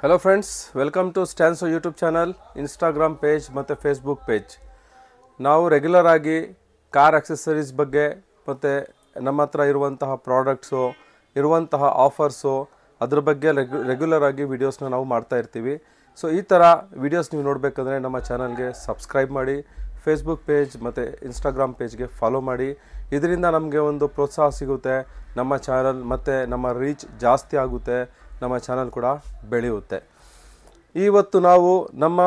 Hello friends, welcome to Stanso YouTube channel, Instagram page ಮತ್ತು Facebook page. ನಾವು regular ಆಗಿ car accessories ಬಗ್ಗೆ ಮತ್ತು ನಮ್ಮ ಹತ್ರ ಇರುವಂತಹ ಪ್ರಾಡಕ್ಟ್ಸು ಇರುವಂತಹ ಆಫರ್ಸು ಅದ್ರ ಬಗ್ಗೆ ರೆಗ್ಯುಲರ್ ಆಗಿ ವಿಡಿಯೋಸ್ನ ನಾವು ಮಾಡ್ತಾ ಇರ್ತೀವಿ. ಸೊ ಈ ಥರ ವಿಡಿಯೋಸ್ ನೀವು ನೋಡಬೇಕಂದ್ರೆ ನಮ್ಮ ಚಾನಲ್ಗೆ ಸಬ್ಸ್ಕ್ರೈಬ್ ಮಾಡಿ, ಫೇಸ್ಬುಕ್ ಪೇಜ್ ಮತ್ತು ಇನ್ಸ್ಟಾಗ್ರಾಮ್ ಪೇಜ್ಗೆ ಫಾಲೋ ಮಾಡಿ. ಇದರಿಂದ ನಮಗೆ ಒಂದು ಪ್ರೋತ್ಸಾಹ ಸಿಗುತ್ತೆ, ನಮ್ಮ ಚಾನಲ್ ಮತ್ತು ನಮ್ಮ ರೀಚ್ ಜಾಸ್ತಿ ಆಗುತ್ತೆ, ನಮ್ಮ ಚಾನಲ್ ಕೂಡ ಬೆಳೆಯುತ್ತೆ. ಇವತ್ತು ನಾವು ನಮ್ಮ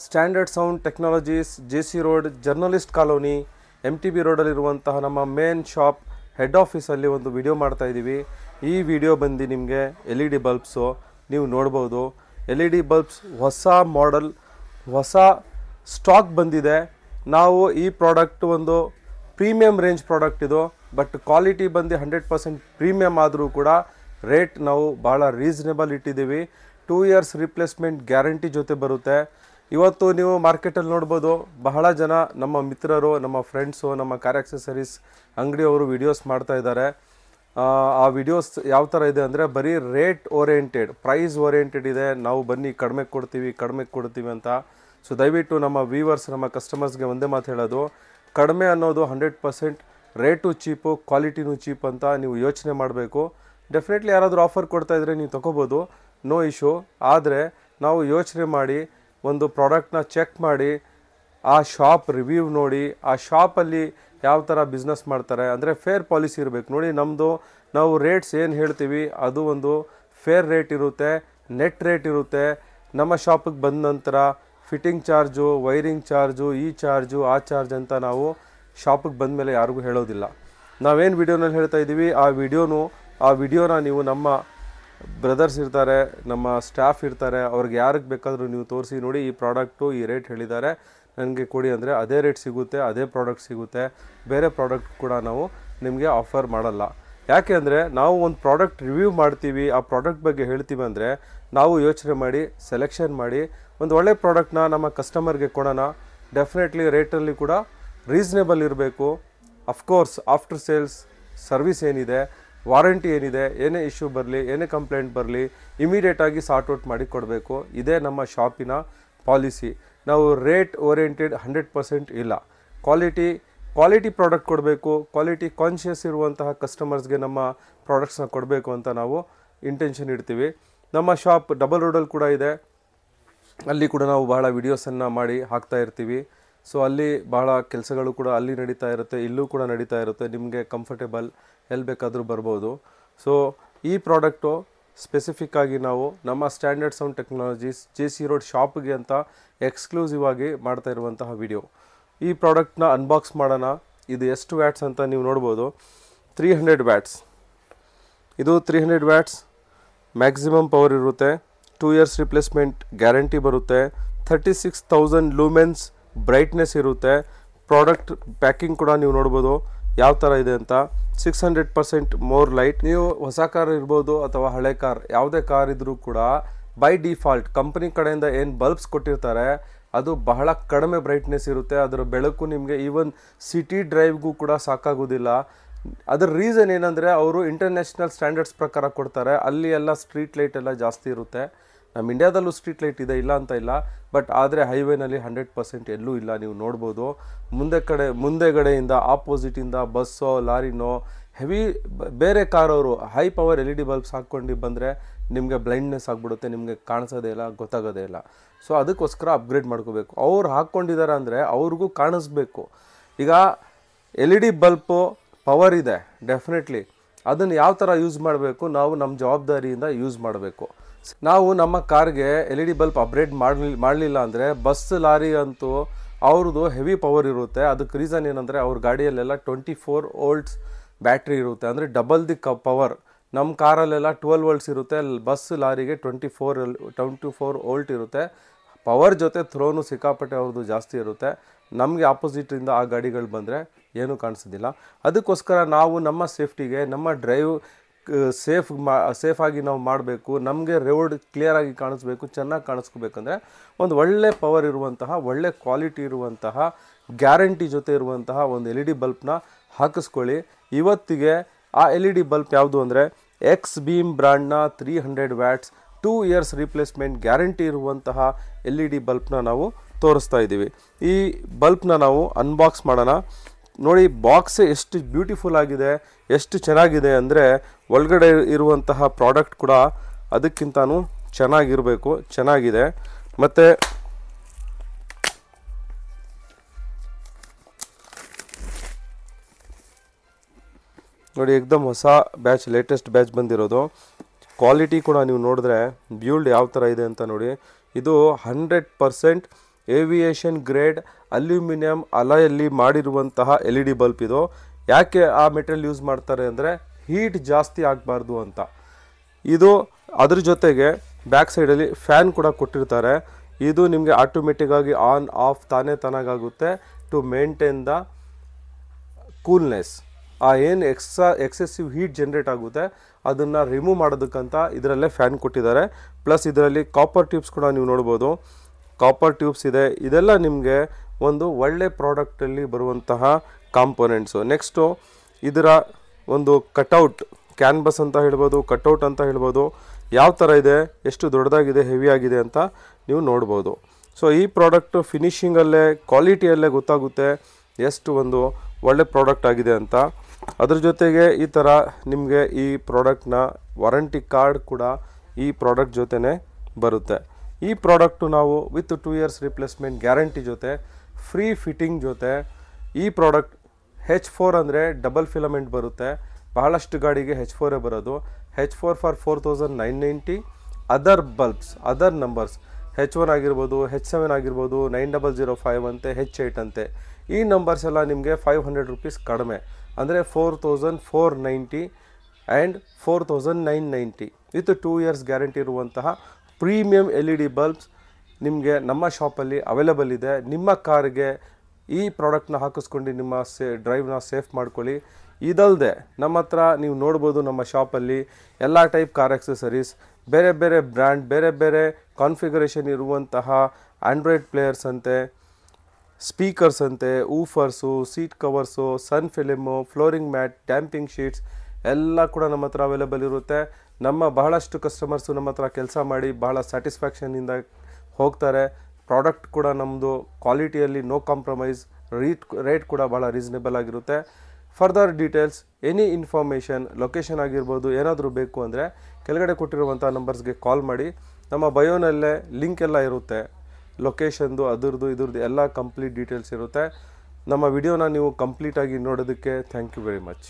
standard sound technologies JC road journalist colony MTB ರೋಡಲ್ಲಿರುವಂತಹ ನಮ್ಮ ಮೇನ್ ಶಾಪ್ ಹೆಡ್ ಆಫೀಸಲ್ಲಿ ಒಂದು ವಿಡಿಯೋ ಮಾಡ್ತಾ ಇದ್ದೀವಿ. ಈ ವಿಡಿಯೋ ಬಂದು ನಿಮಗೆ LED ಬಲ್ಬ್ಸು ನೀವು ನೋಡ್ಬೋದು. LED ಬಲ್ಬ್ಸ್ ಹೊಸ ಮಾಡೆಲ್, ಹೊಸ ಸ್ಟಾಕ್ ಬಂದಿದೆ. ನಾವು ಈ ಪ್ರಾಡಕ್ಟ್ ಒಂದು ಪ್ರೀಮಿಯಂ ರೇಂಜ್ ಪ್ರಾಡಕ್ಟ್ ಇದು, ಬಟ್ ಕ್ವಾಲಿಟಿ ಬಂದು 100% ಪ್ರೀಮಿಯಂ ಆದರೂ ಕೂಡ ರೇಟ್ ನಾವು ಭಾಳ ರೀಸನೇಬಲ್ ಇಟ್ಟಿದ್ದೀವಿ. 2 years ರಿಪ್ಲೇಸ್ಮೆಂಟ್ ಗ್ಯಾರಂಟಿ ಜೊತೆ ಬರುತ್ತೆ. ಇವತ್ತು ನೀವು ಮಾರ್ಕೆಟಲ್ಲಿ ನೋಡ್ಬೋದು, ಬಹಳ ಜನ ನಮ್ಮ ಮಿತ್ರರು, ನಮ್ಮ ಫ್ರೆಂಡ್ಸು, ನಮ್ಮ ಕಾರ್ ಆಕ್ಸೆಸರೀಸ್ ಅಂಗಡಿಯವರು ವಿಡಿಯೋಸ್ ಮಾಡ್ತಾ ಇದ್ದಾರೆ. ಆ ವಿಡಿಯೋಸ್ ಯಾವ ಥರ ಇದೆ ಅಂದರೆ ಬರೀ ರೇಟ್ ಓರಿಯೆಂಟೆಡ್, ಪ್ರೈಸ್ ಓರಿಯೆಂಟೆಡ್ ಇದೆ. ನಾವು ಬನ್ನಿ ಕಡಿಮೆ ಕೊಡ್ತೀವಿ ಅಂತ. ಸೊ ದಯವಿಟ್ಟು ನಮ್ಮ ವ್ಯೂವರ್ಸ್, ನಮ್ಮ ಕಸ್ಟಮರ್ಸ್ಗೆ ಒಂದೇ ಮಾತು ಹೇಳೋದು, ಕಡಿಮೆ ಅನ್ನೋದು 100% ರೇಟು ಚೀಪು, ಕ್ವಾಲಿಟಿನೂ ಚೀಪ್ ಅಂತ ನೀವು ಯೋಚನೆ ಮಾಡಬೇಕು. ಡೆಫಿನೆಟ್ಲಿ ಯಾರಾದರೂ ಆಫರ್ ಕೊಡ್ತಾ ಇದ್ದರೆ ನೀವು ತೊಗೋಬೋದು, ನೋ ಇಶ್ಯೂ. ಆದರೆ ನಾವು ಯೋಚನೆ ಮಾಡಿ ಒಂದು ಪ್ರಾಡಕ್ಟ್ನ ಚೆಕ್ ಮಾಡಿ, ಆ ಶಾಪ್ ರಿವ್ಯೂ ನೋಡಿ, ಆ ಶಾಪಲ್ಲಿ ಯಾವ ಥರ ಬಿಸ್ನೆಸ್ ಮಾಡ್ತಾರೆ ಅಂದರೆ ಫೇರ್ ಪಾಲಿಸಿ ಇರಬೇಕು. ನೋಡಿ, ನಾವು ರೇಟ್ಸ್ ಏನು ಹೇಳ್ತೀವಿ ಅದು ಒಂದು ಫೇರ್ ರೇಟ್ ಇರುತ್ತೆ, ನೆಟ್ ರೇಟ್ ಇರುತ್ತೆ. ನಮ್ಮ ಶಾಪಿಗೆ ಬಂದ ನಂತರ ಫಿಟ್ಟಿಂಗ್ ಚಾರ್ಜು, ವೈರಿಂಗ್ ಚಾರ್ಜು, ಈ ಚಾರ್ಜು, ಆ ಚಾರ್ಜ್ ಅಂತ ನಾವು ಶಾಪಿಗೆ ಬಂದ ಮೇಲೆ ಯಾರಿಗೂ ಹೇಳೋದಿಲ್ಲ. ನಾವೇನು ವಿಡಿಯೋನಲ್ಲಿ ಹೇಳ್ತಾ ಇದ್ದೀವಿ ಆ ವಿಡಿಯೋನ ನೀವು ನಮ್ಮ ಬ್ರದರ್ಸ್ ಇರ್ತಾರೆ, ನಮ್ಮ ಸ್ಟಾಫ್ ಇರ್ತಾರೆ, ಅವ್ರಿಗೆ ಯಾರಿಗೆ ಬೇಕಾದರೂ ನೀವು ತೋರಿಸಿ, ನೋಡಿ ಈ ಪ್ರಾಡಕ್ಟು ಈ ರೇಟ್ ಹೇಳಿದ್ದಾರೆ, ನನಗೆ ಕೊಡಿ ಅಂದರೆ ಅದೇ ರೇಟ್ ಸಿಗುತ್ತೆ, ಅದೇ ಪ್ರಾಡಕ್ಟ್ ಸಿಗುತ್ತೆ. ಬೇರೆ ಪ್ರಾಡಕ್ಟ್ ಕೂಡ ನಾವು ನಿಮಗೆ ಆಫರ್ ಮಾಡಲ್ಲ. ಯಾಕೆ ಅಂದರೆ ನಾವು ಒಂದು ಪ್ರಾಡಕ್ಟ್ ರಿವ್ಯೂ ಮಾಡ್ತೀವಿ, ಆ ಪ್ರಾಡಕ್ಟ್ ಬಗ್ಗೆ ಹೇಳ್ತೀವಿ ಅಂದರೆ ನಾವು ಯೋಚನೆ ಮಾಡಿ ಸೆಲೆಕ್ಷನ್ ಮಾಡಿ ಒಂದು ಒಳ್ಳೆ ಪ್ರಾಡಕ್ಟ್ನ ನಮ್ಮ ಕಸ್ಟಮರ್ಗೆ ಕೊಡೋಣ. ಡೆಫಿನೆಟ್ಲಿ ರೇಟಲ್ಲಿ ಕೂಡ ರೀಸನೇಬಲ್ ಇರಬೇಕು. ಅಫ್ಕೋರ್ಸ್ ಆಫ್ಟರ್ ಸೇಲ್ಸ್ ಸರ್ವಿಸ್ ಏನಿದೆ, ವಾರಂಟಿ ಏನಿದೆ, ಏನೇ ಇಶ್ಯೂ ಬರಲಿ, ಏನೇ ಕಂಪ್ಲೇಂಟ್ ಬರಲಿ, ಇಮಿಡಿಯೇಟಾಗಿ ಸಾರ್ಟ್ ಔಟ್ ಮಾಡಿ ಕೊಡಬೇಕು. ಇದೇ ನಮ್ಮ ಶಾಪಿನ ಪಾಲಿಸಿ. ನಾವು ರೇಟ್ ಓರಿಯೆಂಟೆಡ್ 100% ಇಲ್ಲ, ಕ್ವಾಲಿಟಿ ಪ್ರಾಡಕ್ಟ್ ಕೊಡಬೇಕು. ಕ್ವಾಲಿಟಿ ಕಾನ್ಷಿಯಸ್ ಇರುವಂತಹ ಕಸ್ಟಮರ್ಸ್ಗೆ ನಮ್ಮ ಪ್ರಾಡಕ್ಟ್ಸ್ನ ಕೊಡಬೇಕು ಅಂತ ನಾವು ಇಂಟೆನ್ಷನ್ ಇಡ್ತೀವಿ. ನಮ್ಮ ಶಾಪ್ ಡಬಲ್ ರೋಡಲ್ಲಿ ಕೂಡ ಇದೆ, ಅಲ್ಲಿ ಕೂಡ ನಾವು ಬಹಳ ವಿಡಿಯೋಸನ್ನು ಮಾಡಿ ಹಾಕ್ತಾ ಇರ್ತೀವಿ. ಸೊ ಅಲ್ಲಿ ಬಹಳ ಕೆಲಸಗಳು ಕೂಡ ಅಲ್ಲಿ ನಡೀತಾ ಇರುತ್ತೆ, ಇಲ್ಲೂ ಕೂಡ ನಡೀತಾ ಇರುತ್ತೆ. ನಿಮಗೆ ಕಂಫರ್ಟೇಬಲ್ ಎಲ್ಲಿ ಬೇಕಾದರೂ ಬರ್ಬೋದು. ಸೊ ಈ ಪ್ರಾಡಕ್ಟು ಸ್ಪೆಸಿಫಿಕ್ ಆಗಿ ನಾವು ನಮ್ಮ standard sound technologies JC road ಶಾಪ್ಗೆ ಅಂತ ಎಕ್ಸ್ಕ್ಲೂಸಿವ್ ಆಗಿ ಮಾಡ್ತಾ ಇರುವಂತಹ ವಿಡಿಯೋ. ಈ ಪ್ರಾಡಕ್ಟ್ನ ಅನ್ಬಾಕ್ಸ್ ಮಾಡೋಣ. ಇದು ಎಷ್ಟು ವ್ಯಾಟ್ಸ್ ಅಂತ ನೀವು ನೋಡ್ಬೋದು. 300 ವ್ಯಾಟ್ಸ್. ಇದು 300 ವ್ಯಾಟ್ಸ್ ಮ್ಯಾಕ್ಸಿಮಮ್ ಪವರ್ ಇರುತ್ತೆ. 2 years ರಿಪ್ಲೇಸ್ಮೆಂಟ್ ಗ್ಯಾರಂಟಿ ಬರುತ್ತೆ. 36,000 ಲೂಮೆನ್ಸ್ ಬ್ರೈಟ್ನೆಸ್ ಇರುತ್ತೆ. ಪ್ರಾಡಕ್ಟ್ ಪ್ಯಾಕಿಂಗ್ ಕೂಡ ನೀವು ನೋಡ್ಬೋದು ಯಾವ ಥರ ಇದೆ ಅಂತ. 600% ಮೋರ್ ಲೈಟ್. ನೀವು ಹೊಸ ಕಾರ್ ಇರ್ಬೋದು ಅಥವಾ ಹಳೆ ಕಾರ್, ಯಾವುದೇ ಕಾರ್ ಇದ್ದರೂ ಕೂಡ ಬೈ ಡಿಫಾಲ್ಟ್ ಕಂಪನಿ ಕಡೆಯಿಂದ ಏನು ಬಲ್ಬ್ಸ್ ಕೊಟ್ಟಿರ್ತಾರೆ ಅದು ಬಹಳ ಕಡಿಮೆ ಬ್ರೈಟ್ನೆಸ್ ಇರುತ್ತೆ. ಅದರ ಬೆಳಕು ನಿಮಗೆ ಈವನ್ ಸಿಟಿ ಡ್ರೈವ್ಗೂ ಕೂಡ ಸಾಕಾಗೋದಿಲ್ಲ. ಅದರ ರೀಸನ್ ಏನಂದರೆ ಅವರು ಇಂಟರ್ನ್ಯಾಷನಲ್ ಸ್ಟ್ಯಾಂಡರ್ಡ್ಸ್ ಪ್ರಕಾರ ಕೊಡ್ತಾರೆ. ಅಲ್ಲಿ ಎಲ್ಲ ಸ್ಟ್ರೀಟ್ ಲೈಟ್ ಎಲ್ಲ ಜಾಸ್ತಿ ಇರುತ್ತೆ. ನಮ್ಮ ಇಂಡಿಯಾದಲ್ಲೂ ಸ್ಟ್ರೀಟ್ ಲೈಟ್ ಇದೆ, ಇಲ್ಲ ಅಂತ ಇಲ್ಲ, ಬಟ್ ಆದರೆ ಹೈವೇನಲ್ಲಿ 100% ಎಲ್ಲೂ ಇಲ್ಲ. ನೀವು ನೋಡ್ಬೋದು, ಮುಂದೆಗಡೆಯಿಂದ ಆಪೋಸಿಟಿಂದ ಬಸ್ಸೋ ಲಾರಿನೋ ಹೆವಿ ಬೇರೆ ಕಾರವರು ಹೈ ಪವರ್ LED ಬಲ್ಬ್ಸ್ ಹಾಕ್ಕೊಂಡು ಬಂದರೆ ನಿಮಗೆ ಬ್ಲೈಂಡ್ನೆಸ್ ಆಗಿಬಿಡುತ್ತೆ, ನಿಮಗೆ ಕಾಣಿಸೋದೇ ಇಲ್ಲ, ಗೊತ್ತಾಗೋದೇ ಇಲ್ಲ. ಸೊ ಅದಕ್ಕೋಸ್ಕರ ಅಪ್ಗ್ರೇಡ್ ಮಾಡ್ಕೋಬೇಕು. ಅವ್ರು ಹಾಕ್ಕೊಂಡಿದ್ದಾರೆ ಅಂದರೆ ಅವ್ರಿಗೂ ಕಾಣಿಸ್ಬೇಕು. ಈಗ LED ಬಲ್ಬು ಪವರ್ ಇದೆ ಡೆಫಿನೆಟ್ಲಿ, ಅದನ್ನು ಯಾವ ಥರ ಯೂಸ್ ಮಾಡಬೇಕು, ನಾವು ನಮ್ಮ ಜವಾಬ್ದಾರಿಯಿಂದ ಯೂಸ್ ಮಾಡಬೇಕು. ನಾವು ನಮ್ಮ ಕಾರ್ಗೆ LED ಬಲ್ಬ್ ಅಪ್ಗ್ರೇಡ್ ಮಾಡಲಿಲ್ಲ ಅಂದರೆ ಬಸ್ ಲಾರಿ ಅಂತೂ ಅವ್ರದ್ದು ಹೆವಿ ಪವರ್ ಇರುತ್ತೆ. ಅದಕ್ಕೆ ರೀಸನ್ ಏನಂದರೆ ಅವ್ರ ಗಾಡಿಯಲ್ಲೆಲ್ಲ 24 ವೋಲ್ಟ್ಸ್ ಬ್ಯಾಟ್ರಿ ಇರುತ್ತೆ, ಅಂದರೆ ಡಬಲ್ ದಿ ಪವರ್. ನಮ್ಮ ಕಾರಲ್ಲೆಲ್ಲ 12 ವೋಲ್ಟ್ಸ್ ಇರುತ್ತೆ, ಬಸ್ ಲಾರಿಗೆ 24 ವೋಲ್ಟ್ ಇರುತ್ತೆ. ಪವರ್ ಜೊತೆ ಥ್ರೋನು ಸಿಕ್ಕಾಪಟ್ಟೆ ಅವ್ರದ್ದು ಜಾಸ್ತಿ ಇರುತ್ತೆ. ನಮಗೆ ಆಪೋಸಿಟಿಂದ ಆ ಗಾಡಿಗಳು ಬಂದರೆ ಏನೂ ಕಾಣಿಸೋದಿಲ್ಲ. ಅದಕ್ಕೋಸ್ಕರ ನಾವು ನಮ್ಮ ಸೇಫ್ಟಿಗೆ, ನಮ್ಮ ಡ್ರೈವ್ ಸೇಫಾಗಿ ನಾವು ಮಾಡಬೇಕು. ನಮಗೆ ರೋಡ್ ಕ್ಲಿಯರಾಗಿ ಕಾಣಿಸ್ಬೇಕು, ಚೆನ್ನಾಗಿ ಕಾಣಿಸ್ಕೋಬೇಕಂದ್ರೆ ಒಂದು ಒಳ್ಳೆ ಪವರ್ ಇರುವಂತಹ, ಒಳ್ಳೆ ಕ್ವಾಲಿಟಿ ಇರುವಂತಹ, ಗ್ಯಾರಂಟಿ ಜೊತೆ ಇರುವಂತಹ ಒಂದು LED ಬಲ್ಬ್ನ ಹಾಕಿಸ್ಕೊಳ್ಳಿ. ಇವತ್ತಿಗೆ ಆ LED ಬಲ್ಬ್ ಯಾವುದು ಅಂದರೆ ಎಕ್ಸ್ ಬೀಮ್ ಬ್ರ್ಯಾಂಡ್ನ 300 ವ್ಯಾಟ್ಸ್ 2 ಇಯರ್ಸ್ ರಿಪ್ಲೇಸ್ಮೆಂಟ್ ಗ್ಯಾರಂಟಿ ಇರುವಂತಹ LED ಬಲ್ಬ್ನ ನಾವು ತೋರಿಸ್ತಾ ಇದ್ದೀವಿ. ಈ ಬಲ್ಬ್ನ ನಾವು ಅನ್ಬಾಕ್ಸ್ ಮಾಡೋಣ. ನೋಡಿ, ಬಾಕ್ಸ್ ಎಷ್ಟು ಬ್ಯೂಟಿಫುಲ್ ಆಗಿದೆ, ಎಷ್ಟು ಚೆನ್ನಾಗಿದೆ ಅಂದರೆ ಒಳಗಡೆ ಇರುವಂತಹ ಪ್ರಾಡಕ್ಟ್ ಕೂಡ ಅದಕ್ಕಿಂತನೂ ಚೆನ್ನಾಗಿದೆ. ಮತ್ತು ನೋಡಿ, ಏಕದಮ್ ಹೊಸ ಬ್ಯಾಚ್, ಲೇಟೆಸ್ಟ್ ಬ್ಯಾಚ್ ಬಂದಿರೋದು. ಕ್ವಾಲಿಟಿ ಕೂಡ ನೀವು ನೋಡಿದ್ರೆ ಬ್ಯೂಲ್ಡ್ ಯಾವ ಥರ ಇದೆ ಅಂತ ನೋಡಿ. ಇದು 100% ಏವಿಯೇಷನ್ ಗ್ರೇಡ್ ಅಲ್ಯೂಮಿನಿಯಂ ಅಲಾಯಲ್ಲಿ ಮಾಡಿರುವಂತಹ LED ಬಲ್ಬ್. ಇದು ಯಾಕೆ ಆ ಮೆಟೀರಿಯಲ್ ಯೂಸ್ ಮಾಡ್ತಾರೆ ಅಂದರೆ ಹೀಟ್ ಜಾಸ್ತಿ ಆಗಬಾರ್ದು ಅಂತ. ಇದು ಅದ್ರ ಜೊತೆಗೆ ಬ್ಯಾಕ್ ಸೈಡಲ್ಲಿ ಫ್ಯಾನ್ ಕೂಡ ಕೊಟ್ಟಿರ್ತಾರೆ. ಇದು ನಿಮಗೆ ಆಟೋಮೆಟಿಕ್ಕಾಗಿ ಆನ್ ಆಫ್ ತಾನಾಗುತ್ತೆ ಟು ಮೇಂಟೈನ್ ದ ಕೂಲ್ನೆಸ್. ಏನು ಎಕ್ಸೆಸಿವ್ ಹೀಟ್ ಜನ್ರೇಟ್ ಆಗುತ್ತೆ ಅದನ್ನು ರಿಮೂವ್ ಮಾಡೋದಕ್ಕಂತ ಇದರಲ್ಲೇ ಫ್ಯಾನ್ ಕೊಟ್ಟಿದ್ದಾರೆ. ಪ್ಲಸ್ ಇದರಲ್ಲಿ ಕಾಪರ್ ಟ್ಯೂಬ್ಸ್ ಕೂಡ ನೀವು ನೋಡ್ಬೋದು, ಕಾಪರ್ ಟ್ಯೂಬ್ಸ್ ಇದೆ. ಇದೆಲ್ಲ ನಿಮಗೆ ಒಂದು ಒಳ್ಳೆ ಪ್ರಾಡಕ್ಟಲ್ಲಿ ಬರುವಂತಹ ಕಾಂಪೊನೆಂಟ್ಸು. ನೆಕ್ಸ್ಟು ಇದರ ಒಂದು ಕಟೌಟ್, ಕ್ಯಾನ್ಬಸ್ ಅಂತ ಹೇಳ್ಬೋದು, ಕಟೌಟ್ ಅಂತ ಹೇಳ್ಬೋದು, ಯಾವ ಥರ ಇದೆ, ಎಷ್ಟು ದೊಡ್ಡದಾಗಿದೆ, ಹೆವಿ ಆಗಿದೆ ಅಂತ ನೀವು ನೋಡ್ಬೋದು. ಸೊ ಈ ಪ್ರಾಡಕ್ಟು ಫಿನಿಷಿಂಗಲ್ಲೇ, ಕ್ವಾಲಿಟಿಯಲ್ಲೇ ಗೊತ್ತಾಗುತ್ತೆ ಎಷ್ಟು ಒಂದು ಒಳ್ಳೆ ಪ್ರಾಡಕ್ಟ್ ಆಗಿದೆ ಅಂತ. ಅದ್ರ ಜೊತೆಗೆ ಈ ಥರ ನಿಮಗೆ ಈ ಪ್ರಾಡಕ್ಟ್ನ ವಾರಂಟಿ ಕಾರ್ಡ್ ಕೂಡ ಈ ಪ್ರಾಡಕ್ಟ್ ಜೊತೆನೇ ಬರುತ್ತೆ. ಈ ಪ್ರಾಡಕ್ಟು ನಾವು ವಿತ್ 2 ಇಯರ್ಸ್ ರಿಪ್ಲೇಸ್ಮೆಂಟ್ ಗ್ಯಾರಂಟಿ ಜೊತೆ, ಫ್ರೀ ಫಿಟ್ಟಿಂಗ್ ಜೊತೆ, ಈ ಪ್ರಾಡಕ್ಟ್ H4 ಅಂದರೆ ಡಬಲ್ ಫಿಲಮೆಂಟ್ ಬರುತ್ತೆ. ಬಹಳಷ್ಟು ಗಾಡಿಗೆ H4 ಬರೋದು. H4 for 4990. Other bulbs, other numbers H1 ಆಗಿರ್ಬೋದು, H7 ಆಗಿರ್ಬೋದು, 9005 ಅಂತೆ, H8 ಅಂತೆ. ಈ ನಂಬರ್ಸ್ ಎಲ್ಲ ನಿಮಗೆ 500 ರೂಪೀಸ್ ಕಡಿಮೆ, ಅಂದರೆ 4490 ಆ್ಯಂಡ್ 4990 ವಿತ್ 2 ಇಯರ್ಸ್ ಗ್ಯಾರಂಟಿ ಇರುವಂತಹ ಪ್ರೀಮಿಯಂ LED ಬಲ್ಬ್ಸ್ ನಿಮಗೆ ನಮ್ಮ ಶಾಪಲ್ಲಿ ಅವೈಲೇಬಲ್ ಇದೆ. ನಿಮ್ಮ ಕಾರ್ಗೆ ಈ ಪ್ರಾಡಕ್ಟ್ನ ಹಾಕಿಸ್ಕೊಂಡು ನಿಮ್ಮ ಡ್ರೈವ್ನ ಸೇಫ್ ಮಾಡ್ಕೊಳ್ಳಿ. ಇದಲ್ಲದೆ ನಮ್ಮ ಹತ್ರ ನೀವು ನೋಡ್ಬೋದು, ನಮ್ಮ ಶಾಪಲ್ಲಿ ಎಲ್ಲ ಟೈಪ್ ಕಾರ್ ಆಕ್ಸೆಸರೀಸ್, ಬೇರೆ ಬೇರೆ ಬ್ರ್ಯಾಂಡ್, ಬೇರೆ ಬೇರೆ ಕಾನ್ಫಿಗರೇಷನ್ ಇರುವಂತಹ ಆಂಡ್ರಾಯ್ಡ್ ಪ್ಲೇಯರ್ಸ್ ಅಂತೆ, ಸ್ಪೀಕರ್ಸ್ ಅಂತೆ, woofers, seat covers, sun film, flooring mat, damping sheets ಎಲ್ಲ ಕೂಡ ನಮ್ಮ ಹತ್ರ ಅವೈಲೇಬಲ್ ಇರುತ್ತೆ. ನಮ್ಮ ಬಹಳಷ್ಟು ಕಸ್ಟಮರ್ಸು ನಮ್ಮ ಹತ್ರ ಕೆಲಸ ಮಾಡಿ ಬಹಳ ಸ್ಯಾಟಿಸ್ಫ್ಯಾಕ್ಷನಿಂದ ಹೋಗ್ತಾರೆ. ಪ್ರಾಡಕ್ಟ್ ಕೂಡ ನಮ್ಮದು ಕ್ವಾಲಿಟಿಯಲ್ಲಿ ನೋ ಕಾಂಪ್ರಮೈಸ್, ರೇಟ್ ಕೂಡ ಭಾಳ ರೀಸನೇಬಲ್ ಆಗಿರುತ್ತೆ. Further details, any information, location ಆಗಿರ್ಬೋದು, ಏನಾದರೂ ಬೇಕು ಅಂದರೆ ಕೆಳಗಡೆ ಕೊಟ್ಟಿರುವಂಥ ನಂಬರ್ಸ್ಗೆ ಕಾಲ್ ಮಾಡಿ. ನಮ್ಮ ಬಯೋನಲ್ಲೇ ಲಿಂಕ್ ಎಲ್ಲ ಇರುತ್ತೆ, ಲೊಕೇಶನ್ದು, ಇದ್ರದ್ದು ಎಲ್ಲ ಕಂಪ್ಲೀಟ್ ಡೀಟೇಲ್ಸ್ ಇರುತ್ತೆ. ನಮ್ಮ ವಿಡಿಯೋನ ನೀವು ಕಂಪ್ಲೀಟಾಗಿ ನೋಡೋದಕ್ಕೆ ಥ್ಯಾಂಕ್ ಯು ವೆರಿ ಮಚ್.